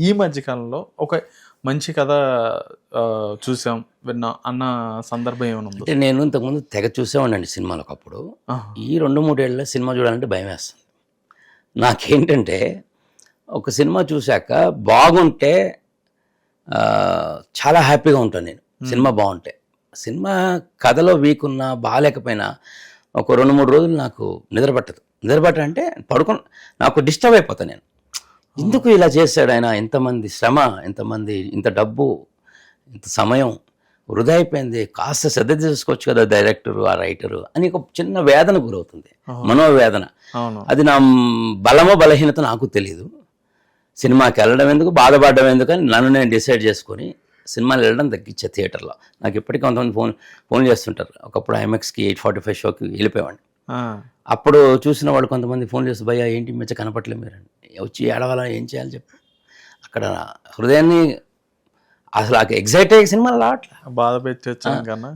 ఈ మధ్య కాలంలో ఒక మంచి కథ చూసాం, విన్నాం అన్న సందర్భం ఏమైనా ఉందో? అంటే నేను ఇంతకుముందు తెగ చూసేవాడినండి సినిమాలు ఒకప్పుడు. ఆహా! ఈ 2-3 ఏళ్ళలో సినిమా చూడాలంటే భయమేస్తుంది. నాకేంటంటే ఒక సినిమా చూశాక బాగుంటే చాలా హ్యాపీగా ఉంటాను నేను. సినిమా బాగుంటే. సినిమా కథలో వీక్ ఉన్నా బాగాలేకపోయినా ఒక 2-3 రోజులు నాకు నిద్ర పట్టదంటే నాకు డిస్టర్బ్ అయిపోతాను నేను. ఎందుకు ఇలా చేశాడు ఆయన? ఎంతమంది శ్రమ, ఎంతమంది, ఇంత డబ్బు, ఇంత సమయం వృధా అయిపోయింది. కాస్త శ్రద్ధ తీసుకోవచ్చు కదా డైరెక్టరు, ఆ రైటరు అని ఒక చిన్న వేదన గురవుతుంది, మనోవేదన. అది నా బలమో బలహీనత నాకు తెలియదు. సినిమాకి వెళ్ళడం ఎందుకు, బాధపడడం ఎందుకు అని నన్ను నేను డిసైడ్ చేసుకొని సినిమాలు వెళ్ళడం తగ్గించే థియేటర్లో. నాకు ఇప్పటికీ కొంతమంది ఫోన్ చేస్తుంటారు. ఒకప్పుడు ఐఎంఎక్స్కి 8:45 షోకి వెళ్ళిపోయేవాడిని. అప్పుడు చూసిన వాళ్ళు కొంతమంది ఫోన్ చేసి, భయ్యా ఏంటి మధ్య కనపట్లేదు మీరు, వచ్చి ఏడవాలా, ఏం చేయాలి చెప్పు. అక్కడ హృదయాన్ని అసలు ఎగ్జైట్ అయ్యే సినిమాలు రావట్లే. బాధ పెట్టి వచ్చాను కన్నా